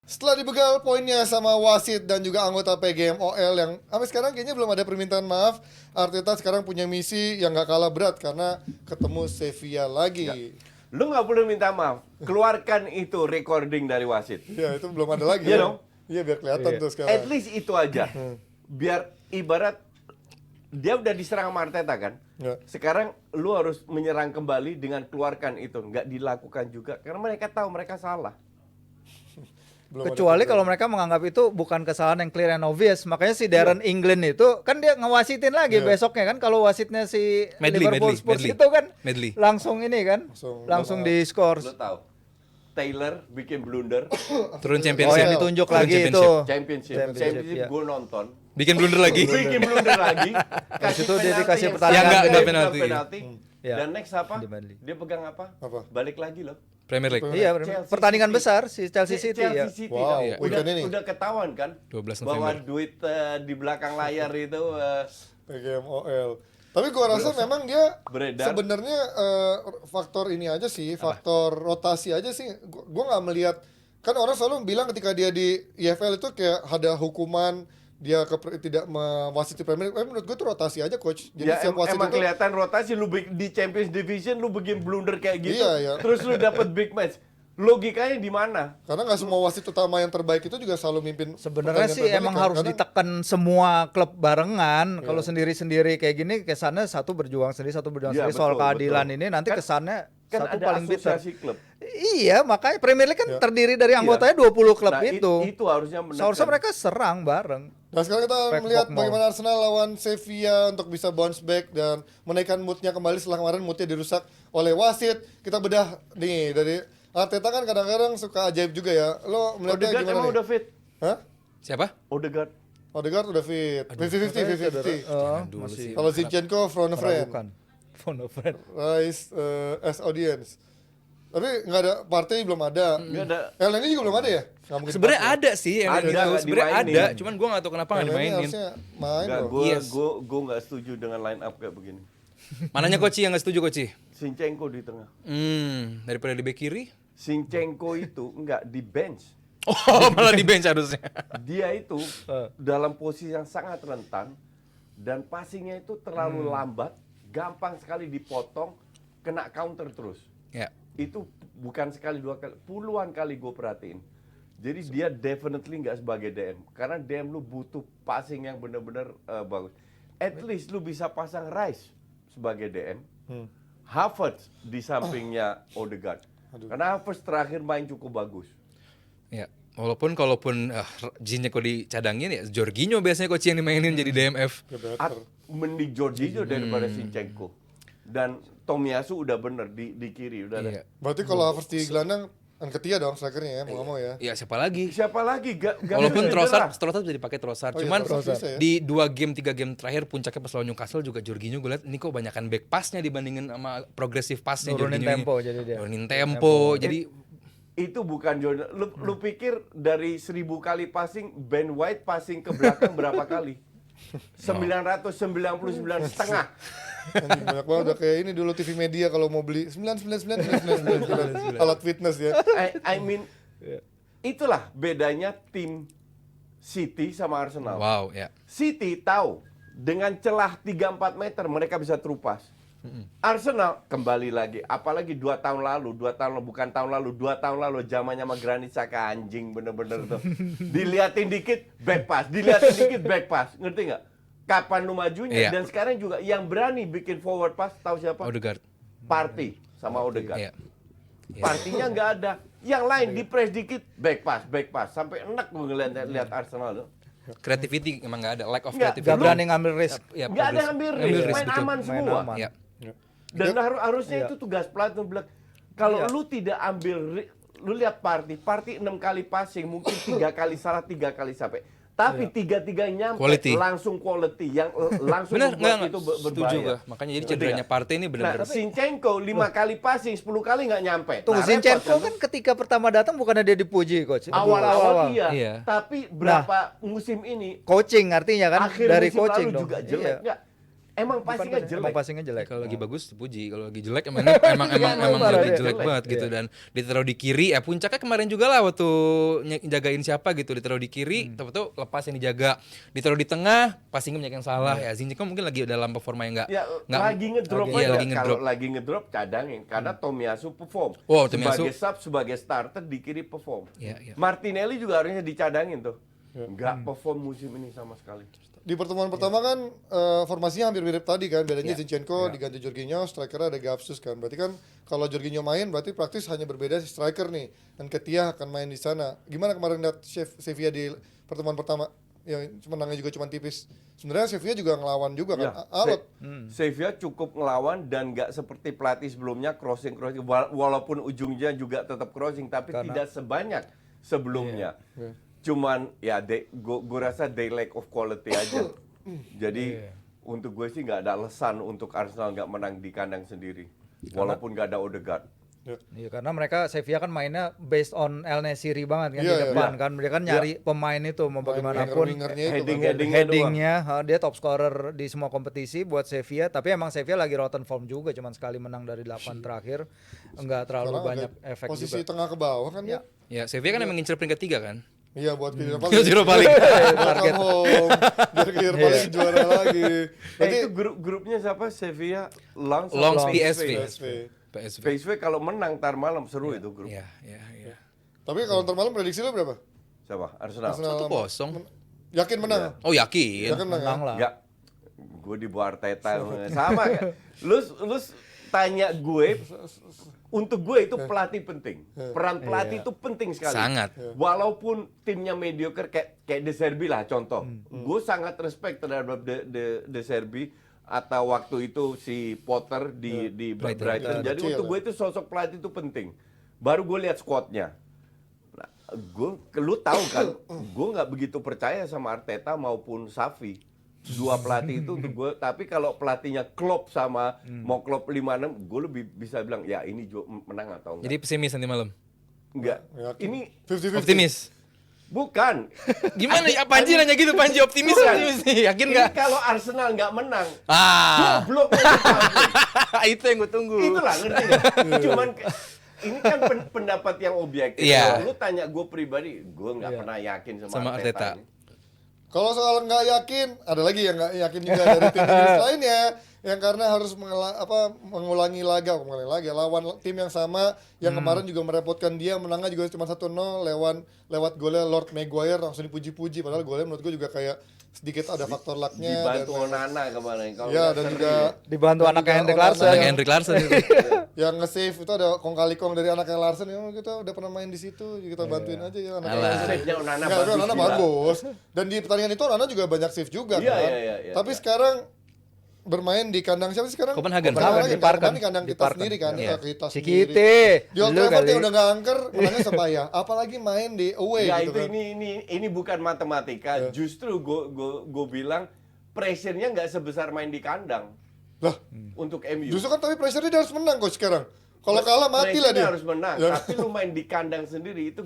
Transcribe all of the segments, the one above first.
Setelah dibegal poinnya sama wasit dan juga anggota PGMOL yang sampai sekarang kayaknya belum ada permintaan maaf, Arteta sekarang punya misi yang gak kalah berat karena ketemu Sevilla lagi. Lu nggak perlu minta maaf. Keluarkan itu recording dari wasit. Ya itu belum ada lagi. Iya ya. dong. Iya biar kelihatan tuh sekarang. At least itu aja. Biar ibarat dia udah diserang sama Arteta kan. Ya. Sekarang lu harus menyerang kembali dengan keluarkan itu. Nggak dilakukan juga karena mereka tahu mereka salah. Belum ada Kecuali permintaan. kalau mereka menganggap itu bukan kesalahan yang clear and obvious. Makanya si Darren England itu kan dia ngewasitin lagi Iya. besoknya kan, kalau wasitnya si Medley, Liverpool Medley, Spurs Medley. itu kan Medley. langsung ini kan, Langsung di skor. Lu tahu. Taylor bikin blunder Turun Oh championship. yang ditunjuk Turun lagi itu. championship. championship iya. gue nonton. Bikin blunder lagi. Bikin blunder lagi. Habis itu dia penalti dikasih yang pertandingan. Ya, enggak, sangat enggak baik, penalti. Ya. Dan next apa? Di Burnley. Dia pegang apa? Apa? Balik lagi loh. Premier League. Iya, Chelsea pertandingan City. besar si Chelsea City ya. Wow, Iya. weekend ini. Udah ketahuan kan 12 bahwa November. duit di belakang layar itu PGMOL. Tapi gua rasa memang dia Beredar. sebenarnya faktor ini aja sih, faktor rotasi aja sih. Gua nggak melihat, kan orang selalu bilang ketika dia di EFL itu kayak ada hukuman dia tidak mewasiti Premier League. Menurut gue itu rotasi aja coach. Jadi ya setiap wasit emang itu kelihatan rotasi lu di Champions Division lu bikin blunder kayak gitu. Iya, iya. Terus lu dapet big match. Logikanya di mana? karena nggak semua wasit utama yang terbaik itu juga selalu mimpin. Sebenarnya pertandingan sih Premier League emang kan. harus Kadang- ditekan semua klub barengan. Kalau sendiri-sendiri kayak gini kesannya satu berjuang sendiri, satu berjuang Iya, sendiri soal betul, keadilan betul. ini nanti Kan- kesannya Kan satu ada paling bitter. asosiasi klub. Iya, makanya Premier League kan Ya. terdiri dari anggotanya 20 klub Nah, itu. itu harusnya menekan. Seharusnya mereka serang bareng. Nah sekarang kita Back melihat Bournemouth. bagaimana Arsenal lawan Sevilla untuk bisa bounce back dan menaikkan moodnya kembali setelah kemarin moodnya dirusak oleh wasit. Kita bedah nih dari Arteta kan kadang-kadang suka ajaib juga ya. Lo melihatnya Odegaard gimana emang nih? udah fit. Hah? Siapa? Odegaard. Odegaard udah fit. 50-50. Oh, dulu masih sih. Kalau Zinchenko front of friend, meragukan. Phone a friend. Rice as audience. Tapi nggak ada partai belum ada. Nggak ada. Elneny juga belum ada ya? Nggak mungkin Sebenarnya partai. ada sih yang Ada, itu. nggak Sebenarnya dimainin. ada, cuman gua nggak tahu kenapa nggak Elneny dimainin. harusnya main Enggak, loh. gue nggak setuju dengan line up kayak begini. Mananya Koci yang nggak setuju Koci? Zinchenko di tengah. Daripada di bek kiri. Zinchenko itu enggak di bench. Oh, malah di bench harusnya. Dia itu dalam posisi yang sangat rentan dan passingnya itu terlalu lambat, gampang sekali dipotong, kena counter terus. Ya. Itu bukan sekali dua kali, puluhan kali gue perhatiin. Jadi dia definitely nggak sebagai DM, karena DM lu butuh passing yang benar-benar bagus. At least lu bisa pasang Rice sebagai DM, Havertz di sampingnya Odegaard. Karena Havertz terakhir main cukup bagus. Ya. Kalaupun Zinchenko dicadangin ya Jorginho biasanya Koci yang dimainin jadi DMF. Ya better. Mending Jorginho daripada Zinchenko. Dan Tomiyasu udah bener di kiri udah ada. Iya. Berarti kalau Havertz di gelandang Nketiah dong strikernya ya, mau nggak mau ya. Iya, siapa lagi? Siapa lagi? Walaupun Trossard bisa dipakai Trossard, Oh iya, cuman Trossard bisa ya. di 2 game 3 game terakhir puncaknya pas lawan Newcastle juga Jorginho gue liat ini kok banyakan back pass-nya dibandingin sama progresif pass-nya Nurunin Jorginho ini. tempo jadi dia. Nurunin tempo. Jadi Itu bukan Jordan. Lu pikir dari 1000 kali passing, Ben White passing ke belakang berapa kali? 999 setengah. Anjing, banyak banget udah kayak ini dulu TV media kalau mau beli 999 alat fitness ya. I mean, itulah bedanya tim City sama Arsenal. wow, ya. City tahu dengan celah 3-4 meter mereka bisa terupas. Arsenal kembali lagi, apalagi 2 tahun lalu, bukan tahun lalu, 2 tahun lalu zamannya sama Granit Xhaka anjing bener-bener tuh. Diliatin dikit back pass, diliatin dikit back pass, ngerti nggak? Kapan lu majunya? Iya. Dan sekarang juga yang berani bikin forward pass tahu siapa? Odegaard. Party sama Odegaard. Iya. Partinya nggak ada. Yang lain di press dikit back pass sampai enak gue lihat Arsenal tuh. Creativity emang nggak ada, lack of Nggak, creativity. Gak berani ngambil risk. Ya, Nggak ada progress- ngambil ngambil risk, main betul. aman Main semua. aman. Ya. Dan harusnya itu tugas pelatih bilang kalau Iya. lu tidak ambil lu lihat party 6 kali passing mungkin 3 kali salah 3 kali sampai. Tapi tiga-tiga nyampe Quality. langsung quality yang langsung Bener, membuat enggak, itu setuju berbahaya. gua. Makanya jadi Ngerti cederanya nggak? Partey ini benar-benar. Nah, Zinchenko 5 kali passing 10 kali nggak nyampe. Tunggu, Nah, repot Zinchenko kan? kan ketika pertama datang bukannya dia dipuji coach. Awal-awal iya. Iya. Tapi berapa musim ini Coaching artinya kan akhir dari musim coaching lalu dong. juga jelek Iya. nggak? Emang passingnya jelek. Emang passingnya jelek. Kalau lagi bagus dipuji, kalau lagi jelek emang parah lagi dia. jelek banget gitu. Dan ditaruh di kiri, puncaknya kemarin juga lah waktu jagain siapa gitu, ditaruh di kiri, tahu-tahu lepas yang dijaga, ditaruh di tengah, passingnya banyak yang salah. Ya Zinchenko mungkin lagi dalam performa yang Ya, lagi ngedrop Iya, aja. lagi Kalau ngedrop. lagi ngedrop cadangin karena Tomiyasu perform. Oh, Tomiyasu. Sebagai sub, sebagai starter di kiri perform. Iya, iya. Martinelli juga harusnya dicadangin tuh. Nggak perform musim ini sama sekali. Di pertemuan pertama kan formasinya hampir mirip tadi kan, bedanya Iya. Zinchenko diganti Jorginho, strikernya ada Gapsus kan. Berarti kan kalau Jorginho main berarti praktis hanya berbeda si striker nih, dan Ketia akan main di sana. Gimana kemarin lihat Sevilla di pertemuan pertama? Yang menangnya juga cuma tipis. Sebenarnya Sevilla juga ngelawan juga kan. Ya, Alot. Sevilla cukup ngelawan dan nggak seperti pelatih sebelumnya crossing walaupun ujungnya juga tetap crossing tapi tidak sebanyak sebelumnya. Cuman ya gue rasa they lack of quality aja. Jadi untuk gue sih nggak ada alasan untuk Arsenal nggak menang di kandang sendiri. Walaupun nggak ada Odegaard. Iya, karena mereka Sevilla kan mainnya based on El Nesiri banget kan Iya, di iya. depan kan. Dia kan nyari pemain itu mau bagaimanapun. Winger-wingernya itu kan. Headingnya, dia top scorer di semua kompetisi buat Sevilla. Tapi emang Sevilla lagi rotten form juga, cuman sekali menang dari 8 terakhir, enggak terlalu Karena banyak agak efek posisi juga. tengah ke bawah kan ya. Ya, Sevilla kan emang ngincer peringkat 3 kan. Iya buat pilih apa? Europa League. Target home. Biar ke Europa League juara lagi. Berarti Itu grupnya siapa? Sevilla, Lens, Lens, sama PSV. PSV. PSV kalau menang tar malam seru itu grup. Iya, iya, iya. Tapi kalau ntar malam prediksi lo berapa? Siapa? Arsenal. Arsenal 1-0. yakin menang? Oh, yakin. Yakin menang ya? Menang lah. Enggak. Gue di bawah Arteta sama kan. Lu tanya gue, untuk gue itu pelatih penting. Peran pelatih itu penting sekali. Sangat. Walaupun timnya mediocre kayak De Zerbi lah contoh. Gue sangat respect terhadap De Zerbi atau waktu itu si Potter di Brighton. Jadi Kecil, untuk gue itu sosok pelatih itu penting. Baru gue lihat squadnya. Nah, lu tahu kan, gue nggak begitu percaya sama Arteta maupun Xavi. Dua pelatih itu untuk gue, tapi kalau pelatihnya Klopp sama mau Klopp 5-6, gue lebih bisa bilang ya ini menang atau enggak. Jadi pesimis nanti malam. Enggak. Yakin. Ini 50-50. Optimis. bukan. Gimana ya Panji nanya gitu, Panji optimis Bukan. optimis nih, yakin Ini nggak? kalau Arsenal nggak menang, Ah, goblok. itu yang gue tunggu. Itulah ngerti nggak? Cuman ini kan pendapat yang objektif. Iya. Lu tanya gue pribadi, gue nggak pernah yakin Sama Arteta. ini. Kalau soal nggak yakin, ada lagi yang nggak yakin juga dari tim Inggris lainnya, yang karena harus mengulangi laga lawan tim yang sama yang kemarin juga merepotkan dia, menangnya juga cuma 1-0 lewat golnya Lord Maguire, langsung dipuji-puji, padahal golnya menurut gue juga kayak sedikit ada faktor lucknya. Dibantu Onana kemarin. Kalau Ya, nggak dan sering. juga Dibantu dan anaknya juga Henrik Onana Larsson. Anak yang- Henrik Larsson itu. yang nge-save itu ada kong kali kong dari anaknya Larsen, ya kita udah pernah main di situ, kita bantuin aja ya anaknya Alah. Larsen. Save-nya Onana Nggak, bagus Onana gila. bagus. Dan di pertandingan itu Onana juga banyak save juga Iya, kan. iya, Tapi iya. sekarang bermain di kandang siapa sih sekarang? Copenhagen. Copenhagen, Di Parken. di kandang Di kita Parken. sendiri kan, Iya. kita Si sendiri. Kite. Di Old Lu Trafford kali. yang udah nggak angker, menangnya sepayah. Apalagi main di away Ya gitu itu kan. ini bukan matematika. Justru gue bilang pressure-nya nggak sebesar main di kandang Lah, untuk MU. justru kan tapi pressure-nya dia harus menang kok sekarang. Kalau kalah mati lah Pressure-nya dia. harus menang. Ya. Tapi lu main di kandang sendiri itu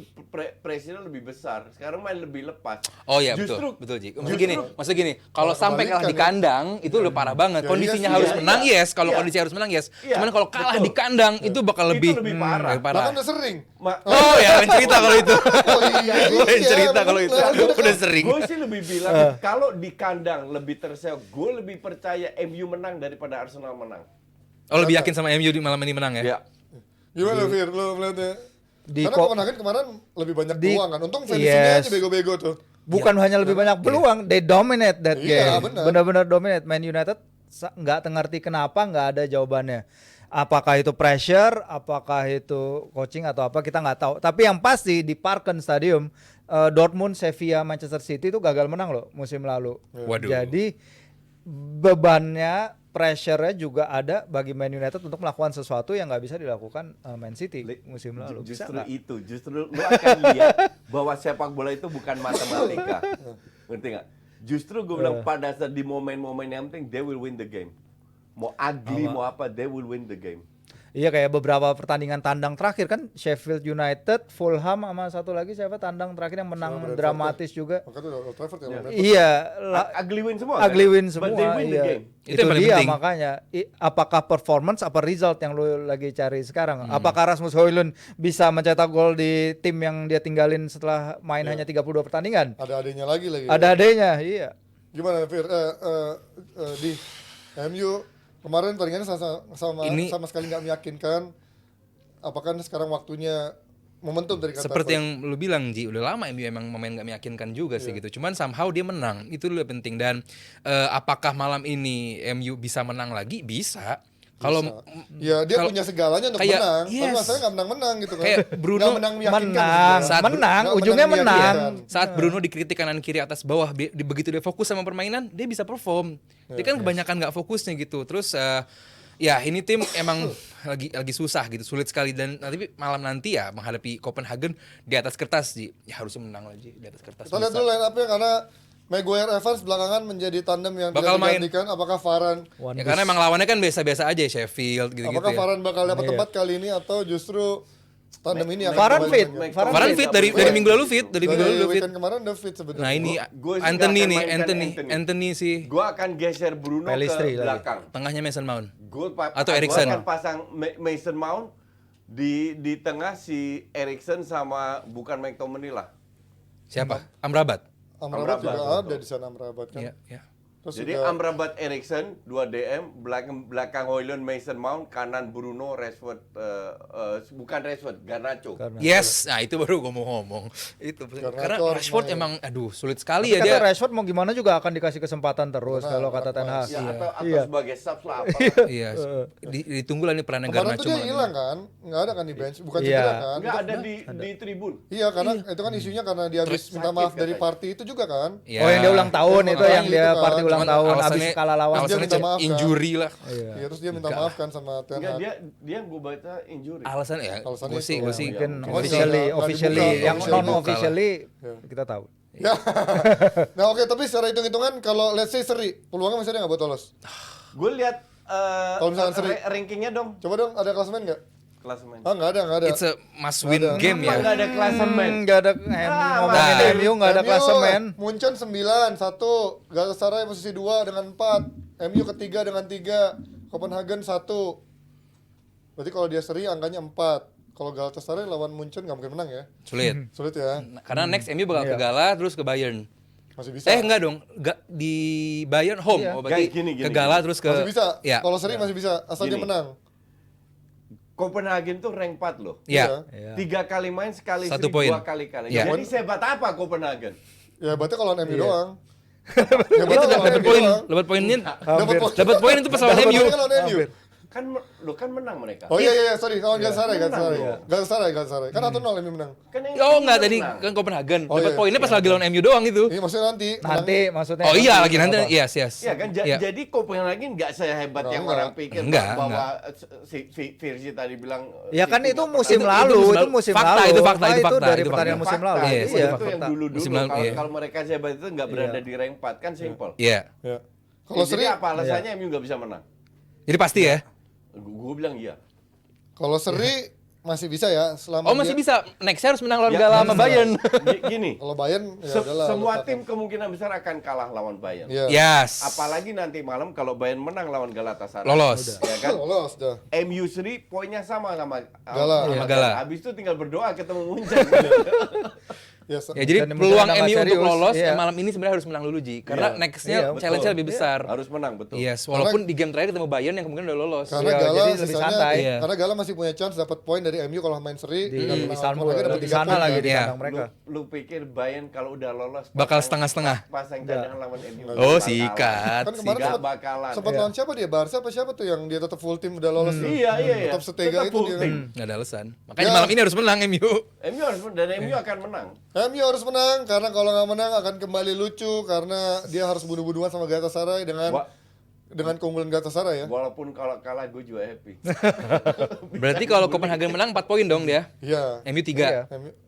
pressure-nya lebih besar. Sekarang main lebih lepas. Oh iya Justru- betul Ji. justru- Maksud gini, kalau Malah sampai kalah di kebalikan ya. kandang itu udah parah banget. Ya, Kondisinya iya sih, harus iya, menang iya. yes, kalau Iya. kondisi harus menang yes. Iya, Cuman kalau kalah betul. di kandang itu bakal Itu lebih lebih parah. lebih parah. Bahkan udah sering. Oh ya, lain cerita kalau itu. Oh iya, Lain cerita kalau itu. bener. Udah sering. Gue sih lebih bilang kalau di kandang lebih terseok, gue lebih percaya MU menang daripada Arsenal menang. Oh lebih yakin sama MU di malam ini menang ya? Ya. Gimana Fir, lu melihatnya? Di Karena Copenhagen kemarin lebih banyak di- peluang kan. Untung finishingnya Yes. aja bego-bego tuh. Bukan hanya lebih banyak peluang, they dominate that Iya, game. benar. Benar-benar dominate. Man United nggak ngerti kenapa nggak ada jawabannya. Apakah itu pressure, apakah itu coaching atau apa kita nggak tahu. Tapi yang pasti di Parken Stadium, Dortmund, Sevilla, Manchester City itu gagal menang loh musim lalu. Waduh. Jadi bebannya, pressure-nya juga ada bagi Man United untuk melakukan sesuatu yang nggak bisa dilakukan Man City musim lalu. Bisa Justru nggak? itu, justru lu akan lihat bahwa sepak bola itu bukan matematika. Ngerti nggak? Justru gue bilang pada saat di momen-momen yang penting, they will win the game. Mau ugly, mau apa, they will win the game. Iya kayak beberapa pertandingan tandang terakhir kan Sheffield United, Fulham sama satu lagi siapa tandang terakhir yang menang Brentford dramatis juga. Makanya tuh Old Trafford ya. Brentford. Iya, Ugly win semua. ugly kan? win But semua. they win the Iya. game. Itu Itu yang paling dia penting. makanya apakah performance apa result yang lu lagi cari sekarang? Apakah Rasmus Højlund bisa mencetak gol di tim yang dia tinggalin setelah main hanya 32 pertandingan? Ada adanya lagi. Ada adanya, iya. Gimana Fir? Di MU kemarin pertandingannya sama sekali nggak meyakinkan. Apakah sekarang waktunya momentum dari kata Seperti coach? yang lu bilang Ji, udah lama MU emang main gak meyakinkan juga sih gitu. Cuman somehow dia menang, itu lebih penting. Dan apakah malam ini MU bisa menang lagi? Bisa. Kalau Ya dia kalau- punya segalanya untuk kayak- menang. Tapi yes. masalahnya nggak menang-menang gitu kan. Kayak Bruno Nggak menang meyakinkan. menang, sebenarnya. Saat menang, Nggak ujungnya menang. meyakinkan. saat Bruno dikritik kanan kiri atas bawah, begitu dia fokus sama permainan, dia bisa perform. Dia kan kebanyakan nggak fokusnya gitu. Terus ya ini tim emang lagi susah gitu, sulit sekali. Dan tapi malam nanti ya menghadapi Copenhagen di atas kertas Ji, ya harusnya menang lagi di atas kertas. Kita lihat bisa. dulu line up-nya karena Maguire Evans belakangan menjadi tandem yang Bakal tidak main. digantikan. Apakah Varane Ya, karena emang lawannya kan biasa-biasa aja Sheffield gitu-gitu apakah ya. Varane bakal dapat Iya. tempat kali ini atau justru tandem ini akan Varane kembali fit. banyak? Varane fit dari minggu lalu fit, dari minggu lalu fit. weekend kemarin udah fit sebenarnya. Nah ini Gua sih Anthony nggak nih, akan mainkan Anthony sih Gua akan geser Bruno Pellistri ke lagi. belakang. tengahnya Mason Mount. Atau Gua Eriksen. akan pasang Mason Mount di tengah si Eriksen sama bukan McTominay lah. Siapa? Amrabat. Amrabat juga Amrabat, ada di sana Amrabat kan. Iya, iya. Terus Jadi juga Amrabat Eriksen 2 DM, belakang Højlund Mason Mount, kanan Bruno Rashford bukan Rashford, Garnacho. Yes, nah itu baru gue mau ngomong. Itu karena itu harus Rashford main. emang aduh sulit sekali ya Kata dia. Rashford mau gimana juga akan dikasih kesempatan terus kalau kata Ten Hag. Ya, atau Iya. sebagai subs lah apa. Iya, ditunggu lah nih perannya kemarin Garnacho tuh dia malam hilang ini. kan, nggak ada kan di bench, bukan Iya. cedera kan? Enggak ada di tribun. Iya karena itu kan isunya karena dia habis minta sakit maaf dari katanya. party itu juga kan. Iya. Oh yang dia ulang tahun itu yang dia Itu kan. party ulang Cuman tahun habis alasannya- kalah lawan. Dia alasannya minta maaf kan. injury lah. Iya terus dia minta maaf kan sama Ten Enggak, Hag. dia gue baca injury. Alasan ya, Alasannya gue sih, itu. gue sih. Mungkin Oh, officially, nggak officially dibuka, yang officially non dibuka officially kita tahu. Ya. Nah oke tapi secara hitung-hitungan kalau let's say seri peluangnya masih ada nggak buat lolos? Gue lihat Kalau misalkan seri. rankingnya dong, Coba dong ada klasemen nggak? klasemen. Ah nggak ada. It's a must win Ada. game ya. Enggak ada klasemen. Nggak ada ngomongin nah. MU nggak ada klasemen. Munchen 9, 1, Galatasaray posisi 2 dengan 4, MU ketiga dengan 3, Copenhagen 1. Berarti kalau dia seri angkanya 4. Kalau Galatasaray lawan Munchen nggak mungkin menang ya. Sulit. Sulit ya. Karena next MU bakal ke Gala terus ke Bayern. Masih bisa. Enggak dong, di Bayern home. Iya. Oh, berarti Guys, gini, ke Gala terus ke Masih bisa. Ya. Kalau seri masih bisa asal dia Gini. menang. Copenhagen tuh rank 4 loh. Ya. Iya. 3 kali main, sekali Satu seri, poin. 2 kali kalah. Iya. Jadi sehebat apa Copenhagen? Ya berarti kalau lawan MU Iya. doang. Ya berarti kalau Dapat lawan MU poin, doang. dapat poinnya. Dapat poin. Dapat poin itu pas lawan Dapat MU. poin kan lawan MU. Kan menang mereka. Oh iya sorry lawan Galatasaray Menang Galatasaray. Kan 1-0 MU menang. Kan yang Oh enggak tadi menang. kan Copenhagen. Oh, Dapat iya. poinnya pas lagi lawan MU doang itu. Iya maksudnya nanti. Nanti maksudnya. Oh iya lagi nanti. Yes. Iya kan, Iya. jadi Copenhagen nggak sehebat yang Enggak. orang pikir Enggak, bahwa si Virsi tadi bilang. Ya kan City itu nggak musim pernah- lalu, Itu itu musim musim lalu. lalu. Fakta, itu fakta, Nah, itu fakta, dari itu pertandingan fakta. musim lalu. Iya, Itu itu Iya. yang fakta. dulu-dulu Musim lalu, iya. kalau mereka sehebat itu nggak berada di rank 4 kan simple. Iya. Ya. Kalau Jadi seri apa alasannya MU nggak bisa menang? Jadi pasti ya. Gue bilang iya. kalau seri masih bisa ya selama Oh masih dia- bisa. Nextnya harus menang lawan Ya, Gala sama bisa. Bayern. Gini, Kalau Bayern ya udahlah. semua lupakan. tim kemungkinan besar akan kalah lawan Bayern. Iya. Yes. Apalagi nanti malam kalau Bayern menang lawan Galatasaray. Lolos. Ya kan? Lolos dah. MU seri poinnya sama sama Gala. Sama Gala. Habis itu tinggal berdoa ketemu Munchen. Ya, Ya jadi Dan peluang mudah-mudahan MU nggak untuk serius, lolos iya. malam ini sebenarnya harus menang dulu Ji. Karena Iya. nextnya Iya, challenge-nya betul. lebih besar. Harus menang betul. Yes, walaupun di game terakhir ketemu Bayern yang kemungkinan udah lolos. Karena Iya, Gala jadi lebih sisanya, santai. Iya. karena Gala masih punya chance dapat poin dari MU kalau main seri Di dan menang Istanbul Copenhagen dapat di 3 sana poin, lagi kan? di Iya. kandang mereka. Lu pikir Bayern kalau udah lolos Bakal pasang- setengah-setengah. pasang cadangan lawan MU. Oh, Bakalan. sikat. Kan kemarin Nggak sempat bakalan. sempat lawan siapa dia? Barca apa siapa tuh yang dia tetap full tim udah lolos tuh? Iya. Tetap setega Tetap itu full dia. tim. Nggak ada alasan. Makanya Ya. malam ini harus menang MU. MU harus dan MU akan menang. MU harus menang karena kalau nggak menang akan kembali lucu karena dia harus bunuh-bunuhan sama Galatasaray Wa- dengan keunggulan Galatasaray ya. Walaupun kalau kalah gue juga happy. Berarti kalau Copenhagen menang 4 poin dong dia. Iya. MU 3. Iya.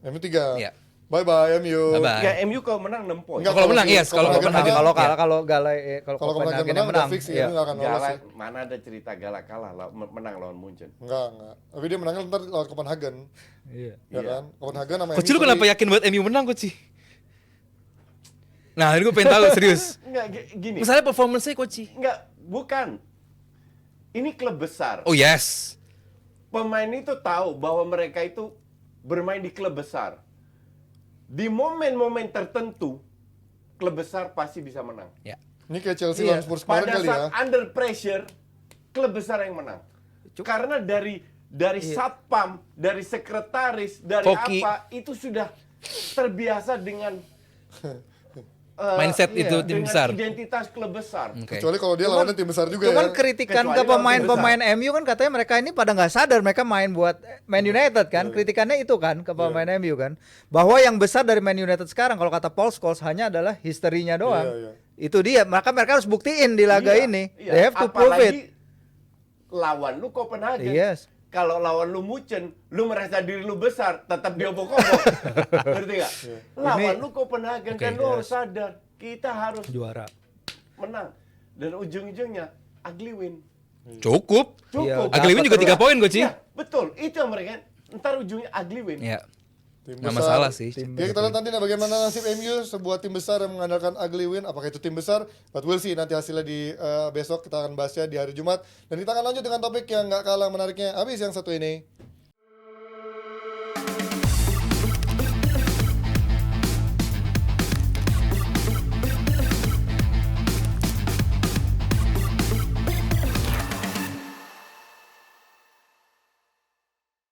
MU 3. Iya. Bye-bye MU. Bye-bye. Ya MU kalau menang 6 poin. Enggak, Kalau menang, yes. Kalau Copenhagen menang, menang, Kalau Iya. kalau Galai kalau kalau Copenhagen Copenhagen menang yang udah menang. fix sih, Iya. MU nggak akan lolos Galak, sih. mana ada cerita Galak kalah menang lawan Munchen. Enggak. Tapi dia menangnya ntar lawan Copenhagen. Iya. Ya Iya. kan? Copenhagen sama Coach lu MU kenapa sorry. yakin buat MU menang, Coach? Nah, ini gue pengen tahu serius. Enggak gini. Misalnya performance-nya, Coach. Enggak, bukan. Ini klub besar. Oh, yes. Pemain itu tahu bahwa mereka itu bermain di klub besar. Di momen-momen tertentu, klub besar pasti bisa menang. Ya. Ini kayak Chelsea Iya. lawan Spurs kemarin Pada kali ya. saat under pressure, klub besar yang menang. Karena dari satpam, dari sekretaris, dari Koki. apa, itu sudah terbiasa dengan Mindset itu tim dengan besar. identitas klub besar. Oke. Kecuali kalau dia lawannya tim besar juga Cuman ya. kritikan Kecuali ke lawan tim pemain-pemain MU kan katanya mereka ini pada nggak sadar mereka main buat Man United kan. Kritikannya itu kan ke pemain MU kan. Bahwa yang besar dari Man United sekarang kalau kata Paul Scholes hanya adalah historinya doang. Iya. Itu dia. Maka mereka harus buktiin di laga Iya, ini. iya. They have to prove it. Apalagi lawan lu Copenhagen. Yes. Kalau lawan lu Munchen, lu merasa diri lu besar, tetap diobok-obok. Ngerti nggak? Lawan Ini- lu Copenhagen, dan lu harus sadar, kita harus Juara. menang. Dan ujung-ujungnya, ugly win. Cukup. Cukup. Iya, Ugly win juga 3 poin, Coach. Iya, betul. Itu yang mereka, ntar ujungnya ugly win. Ya. Tim Nggak besar. masalah sih. Ya kita lihat nanti bagaimana nasib MU, sebuah tim besar yang mengandalkan ugly win. Apakah itu tim besar? But we'll see nanti hasilnya di besok, kita akan bahasnya di hari Jumat. Dan kita akan lanjut dengan topik yang nggak kalah menariknya. Habis yang satu ini.